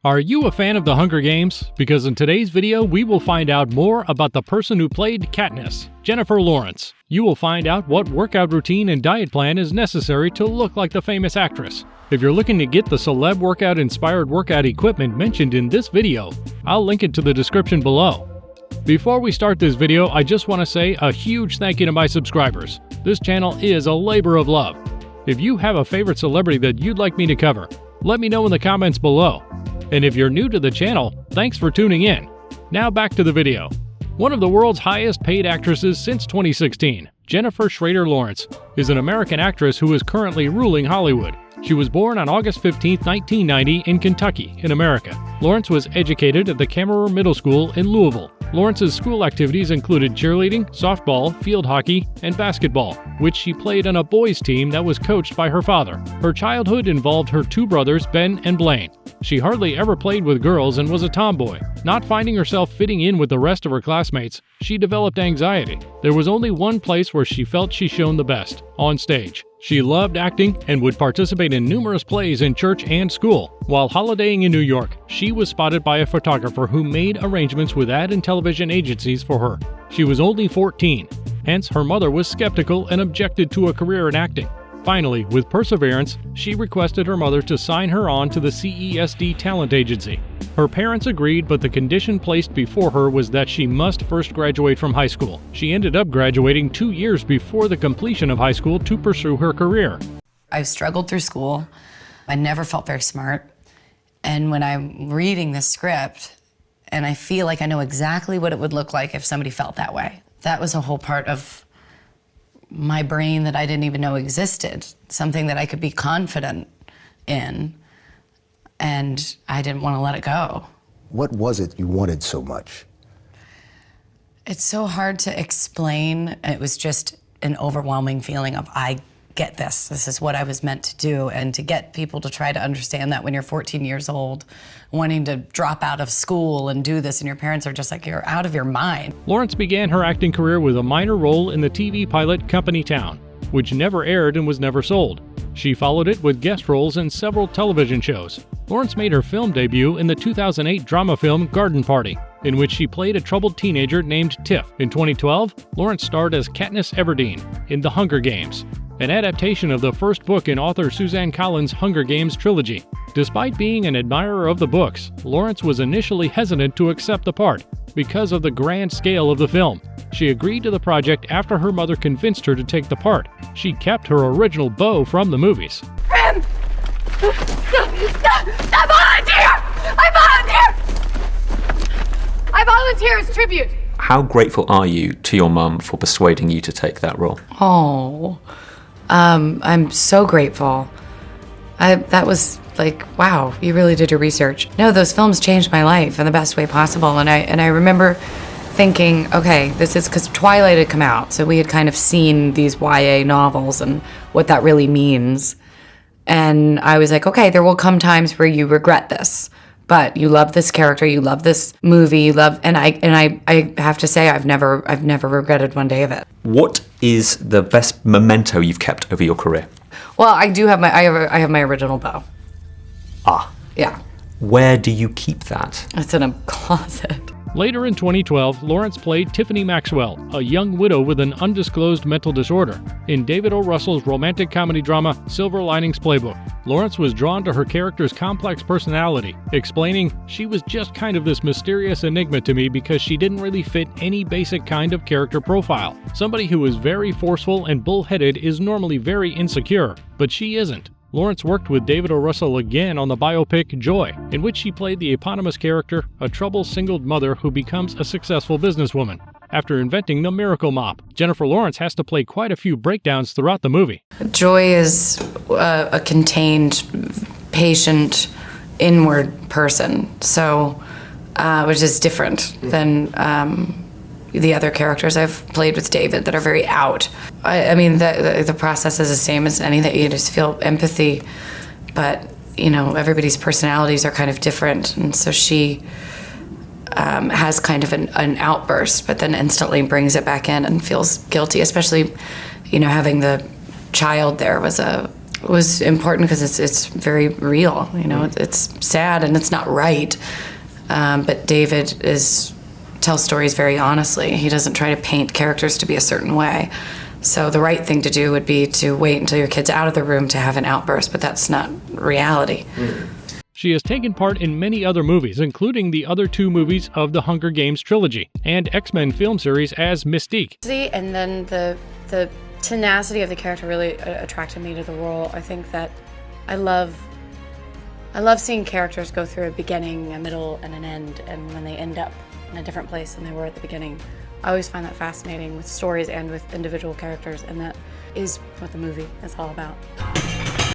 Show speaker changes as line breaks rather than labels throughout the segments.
Are you a fan of the Hunger Games? Because in today's video, we will find out more about the person who played Katniss, Jennifer Lawrence. You will find out what workout routine and diet plan is necessary to look like the famous actress. If you're looking to get the Celeb workout-inspired workout equipment mentioned in this video, I'll link it to the description below. Before we start this video, I just want to say a huge thank you to my subscribers. This channel is a labor of love. If you have a favorite celebrity that you'd like me to cover, let me know in the comments below. And if you're new to the channel, thanks for tuning in. Now back to the video. One of the world's highest paid actresses since 2016, Jennifer Schrader Lawrence, is an American actress who is currently ruling Hollywood. She was born on August 15, 1990 in Kentucky, in America. Lawrence was educated at the Cameron Middle School in Louisville. Lawrence's school activities included cheerleading, softball, field hockey, and basketball, which she played on a boys' team that was coached by her father. Her childhood involved her two brothers, Ben and Blaine. She hardly ever played with girls and was a tomboy. Not finding herself fitting in with the rest of her classmates, she developed anxiety. There was only one place where she felt she shone the best: on stage. She loved acting and would participate in numerous plays in church and school. While holidaying in New York, she was spotted by a photographer who made arrangements with ad and television agencies for her. She was only 14, hence her mother was skeptical and objected to a career in acting. Finally, with perseverance, she requested her mother to sign her on to the CESD talent agency. Her parents agreed, but the condition placed before her was that she must first graduate from high school. She ended up graduating 2 years before the completion of high school to pursue her career.
I struggled through school. I never felt very smart. And when I'm reading this script, and I feel like I know exactly what it would look like if somebody felt that way. That was a whole part of my brain that I didn't even know existed, something that I could be confident in, and I didn't want to let it go.
What was it you wanted so much?
It's so hard to explain. It was just an overwhelming feeling of, I get this. This is what I was meant to do. And to get people to try to understand that when you're 14 years old, wanting to drop out of school and do this, and your parents are just like, you're out of your mind.
Lawrence began her acting career with a minor role in the TV pilot Company Town, which never aired and was never sold. She followed it with guest roles in several television shows. Lawrence made her film debut in the 2008 drama film Garden Party, in which she played a troubled teenager named Tiff. In 2012, Lawrence starred as Katniss Everdeen in The Hunger Games, an adaptation of the first book in author Suzanne Collins' Hunger Games trilogy. Despite being an admirer of the books, Lawrence was initially hesitant to accept the part because of the grand scale of the film. She agreed to the project after her mother convinced her to take the part. She kept her original beau from the movies.
I volunteer as tribute.
How grateful are you to your mum for persuading you to take that role?
Oh, I'm so grateful. That was like, wow, you really did your research. No, those films changed my life in the best way possible. And I remember thinking, okay, this is because Twilight had come out. So we had kind of seen these YA novels and what that really means. And I was like, okay, there will come times where you regret this. But you love this character, you love this movie, you love, and I have to say, I've never regretted one day of it.
What is the best memento you've kept over your career?
Well, I have my original bow.
Ah.
Yeah.
Where do you keep that?
It's in a closet.
Later in 2012, Lawrence played Tiffany Maxwell, a young widow with an undisclosed mental disorder, in David O. Russell's romantic comedy drama Silver Linings Playbook. Lawrence was drawn to her character's complex personality, explaining, "She was just kind of this mysterious enigma to me because she didn't really fit any basic kind of character profile. Somebody who is very forceful and bullheaded is normally very insecure, but she isn't." Lawrence worked with David O. Russell again on the biopic Joy, in which she played the eponymous character, a troubled singled mother who becomes a successful businesswoman. After inventing the miracle mop, Jennifer Lawrence has to play quite a few breakdowns throughout the movie.
Joy is a contained, patient, inward person, so which is different than the other characters I've played with David that are very out. I mean, the process is the same as anything. You just feel empathy, but you know, everybody's personalities are kind of different, and so she has kind of an outburst, but then instantly brings it back in and feels guilty, especially, you know, having the child there was a was important because it's very real. You know, it's sad and it's not right. But David tells stories very honestly. He doesn't try to paint characters to be a certain way. So the right thing to do would be to wait until your kid's out of the room to have an outburst, but that's not reality.
She has taken part in many other movies, including the other 2 movies of the Hunger Games trilogy and X-Men film series as Mystique.
And then the tenacity of the character really attracted me to the role. I think that I love seeing characters go through a beginning, a middle, and an end, and when they end up in a different place than they were at the beginning. I always find that fascinating with stories and with individual characters, and that is what the movie is all about.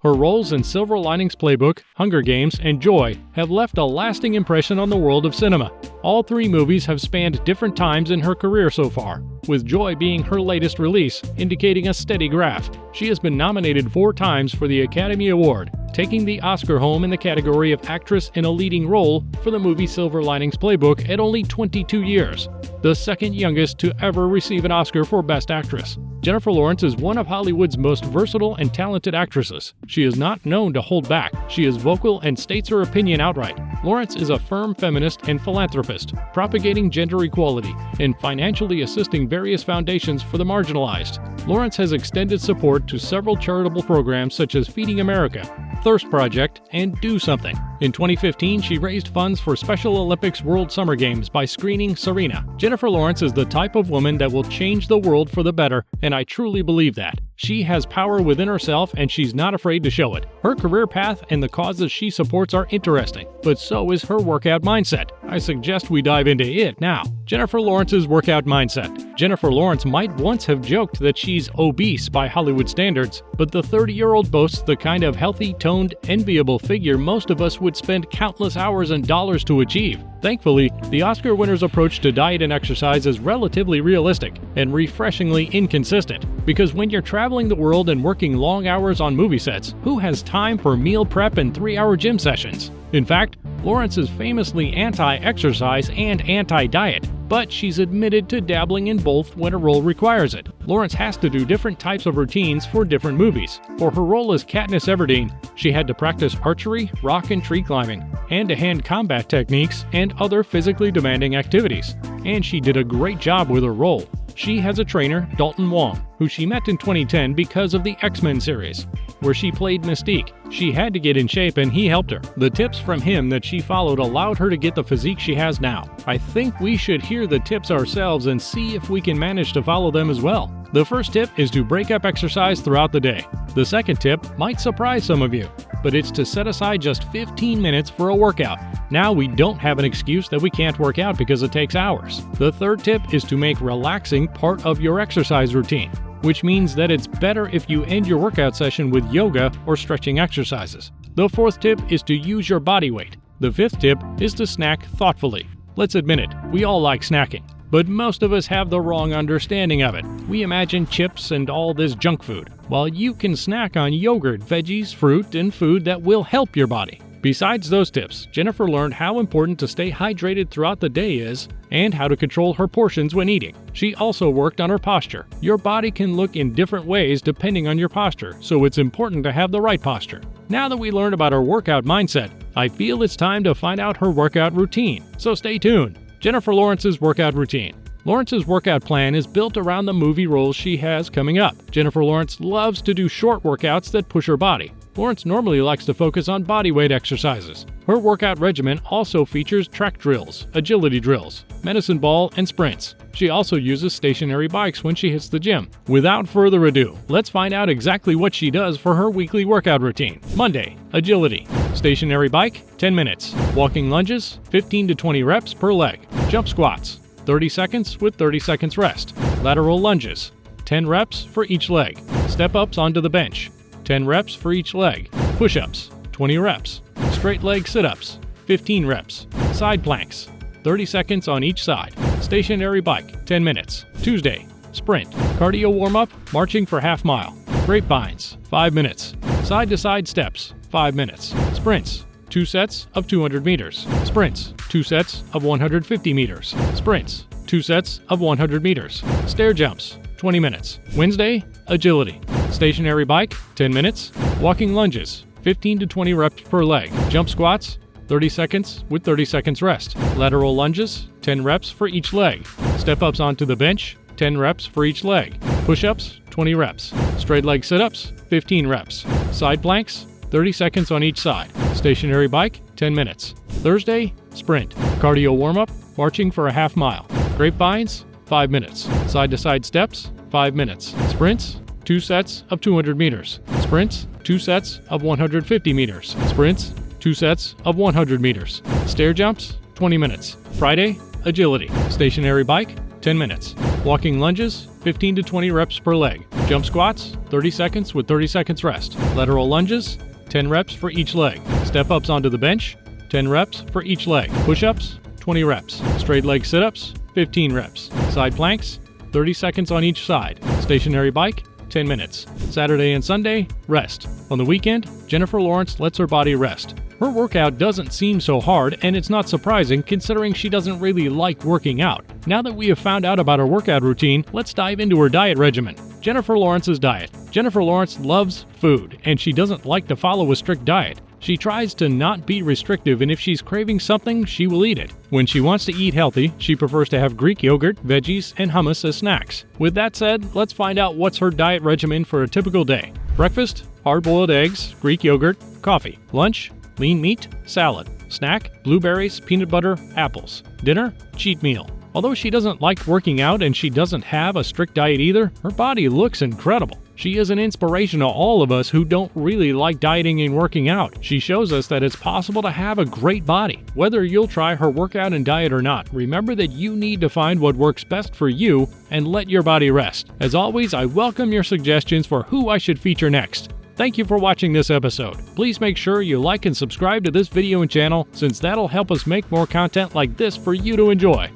Her roles in Silver Linings Playbook, Hunger Games, and Joy have left a lasting impression on the world of cinema. All 3 movies have spanned different times in her career so far, with Joy being her latest release, indicating a steady graph. She has been nominated 4 times for the Academy Award, taking the Oscar home in the category of Actress in a Leading Role for the movie Silver Linings Playbook at only 22 years, the second youngest to ever receive an Oscar for Best Actress. Jennifer Lawrence is one of Hollywood's most versatile and talented actresses. She is not known to hold back. She is vocal and states her opinion outright. Lawrence is a firm feminist and philanthropist, propagating gender equality and financially assisting various foundations for the marginalized. Lawrence has extended support to several charitable programs such as Feeding America, Thirst Project, and Do Something. In 2015, she raised funds for Special Olympics World Summer Games by screening Serena. Jennifer Lawrence is the type of woman that will change the world for the better, and I truly believe that. She has power within herself, and she's not afraid to show it. Her career path and the causes she supports are interesting, but so is her workout mindset. I suggest we dive into it now. Jennifer Lawrence's workout mindset. Jennifer Lawrence might once have joked that she's obese by Hollywood standards, but the 30-year-old boasts the kind of healthy, toned, enviable figure most of us would spend countless hours and dollars to achieve. Thankfully, the Oscar winner's approach to diet and exercise is relatively realistic and refreshingly inconsistent, because when you're traveling the world and working long hours on movie sets, who has time for meal prep and 3-hour gym sessions? In fact, Lawrence is famously anti-exercise and anti-diet, but she's admitted to dabbling in both when a role requires it. Lawrence has to do different types of routines for different movies. For her role as Katniss Everdeen, she had to practice archery, rock and tree climbing, hand-to-hand combat techniques, and other physically demanding activities. And she did a great job with her role. She has a trainer, Dalton Wong, who she met in 2010 because of the X-Men series, where she played Mystique. She had to get in shape and he helped her. The tips from him that she followed allowed her to get the physique she has now. I think we should hear the tips ourselves and see if we can manage to follow them as well. The first tip is to break up exercise throughout the day. The second tip might surprise some of you, but it's to set aside just 15 minutes for a workout. Now we don't have an excuse that we can't work out because it takes hours. The third tip is to make relaxing part of your exercise routine, which means that it's better if you end your workout session with yoga or stretching exercises. The fourth tip is to use your body weight. The fifth tip is to snack thoughtfully. Let's admit it, we all like snacking, but most of us have the wrong understanding of it. We imagine chips and all this junk food, while you can snack on yogurt, veggies, fruit, and food that will help your body. Besides those tips, Jennifer learned how important to stay hydrated throughout the day is, and how to control her portions when eating. She also worked on her posture. Your body can look in different ways depending on your posture, so it's important to have the right posture. Now that we learned about her workout mindset, I feel it's time to find out her workout routine, so stay tuned. Jennifer Lawrence's workout routine. Lawrence's workout plan is built around the movie roles she has coming up. Jennifer Lawrence loves to do short workouts that push her body. Lawrence normally likes to focus on bodyweight exercises. Her workout regimen also features track drills, agility drills, medicine ball, and sprints. She also uses stationary bikes when she hits the gym. Without further ado, let's find out exactly what she does for her weekly workout routine. Monday, agility. Stationary bike, 10 minutes. Walking lunges, 15 to 20 reps per leg. Jump squats, 30 seconds with 30 seconds rest. Lateral lunges, 10 reps for each leg. Step-ups onto the bench, 10 reps for each leg. Push-ups, 20 reps. Straight leg sit-ups, 15 reps. Side planks, 30 seconds on each side. Stationary bike, 10 minutes. Tuesday, sprint. Cardio warm-up, marching for half mile. Grapevines, 5 minutes. Side-to-side steps, 5 minutes. Sprints, 2 sets of 200 meters. Sprints, 2 sets of 150 meters. Sprints, 2 sets of 100 meters. Stair jumps, 20 minutes. Wednesday, agility. Stationary bike, 10 minutes. Walking lunges, 15 to 20 reps per leg. Jump squats, 30 seconds with 30 seconds rest. Lateral lunges, 10 reps for each leg. Step-ups onto the bench, 10 reps for each leg. Push-ups, 20 reps. Straight leg sit-ups, 15 reps. Side planks, 30 seconds on each side. Stationary bike, 10 minutes. Thursday, sprint. Cardio warm-up, marching for a half mile. Grapevines, 5 minutes. Side-to-side steps, 5 minutes. Sprints, 2 sets of 200 meters. Sprints, 2 sets of 150 meters. Sprints, 2 sets of 100 meters. Stair jumps, 20 minutes. Friday, agility. Stationary bike, 10 minutes. Walking lunges, 15 to 20 reps per leg. Jump squats, 30 seconds with 30 seconds rest. Lateral lunges, 10 reps for each leg. Step-ups onto the bench, 10 reps for each leg. Push-ups, 20 reps. Straight leg sit-ups, 15 reps. Side planks, 30 seconds on each side. Stationary bike, 10 minutes. Saturday and Sunday, rest. On the weekend, Jennifer Lawrence lets her body rest. Her workout doesn't seem so hard, and it's not surprising considering she doesn't really like working out. Now that we have found out about her workout routine, let's dive into her diet regimen. Jennifer Lawrence's diet. Jennifer Lawrence loves food, and she doesn't like to follow a strict diet. She tries to not be restrictive, and if she's craving something, she will eat it. When she wants to eat healthy, she prefers to have Greek yogurt, veggies, and hummus as snacks. With that said, let's find out what's her diet regimen for a typical day. Breakfast, hard-boiled eggs, Greek yogurt, coffee. Lunch, lean meat, salad. Snack, blueberries, peanut butter, apples. Dinner, cheat meal. Although she doesn't like working out and she doesn't have a strict diet either, her body looks incredible. She is an inspiration to all of us who don't really like dieting and working out. She shows us that it's possible to have a great body. Whether you'll try her workout and diet or not, remember that you need to find what works best for you and let your body rest. As always, I welcome your suggestions for who I should feature next. Thank you for watching this episode. Please make sure you like and subscribe to this video and channel, since that'll help us make more content like this for you to enjoy.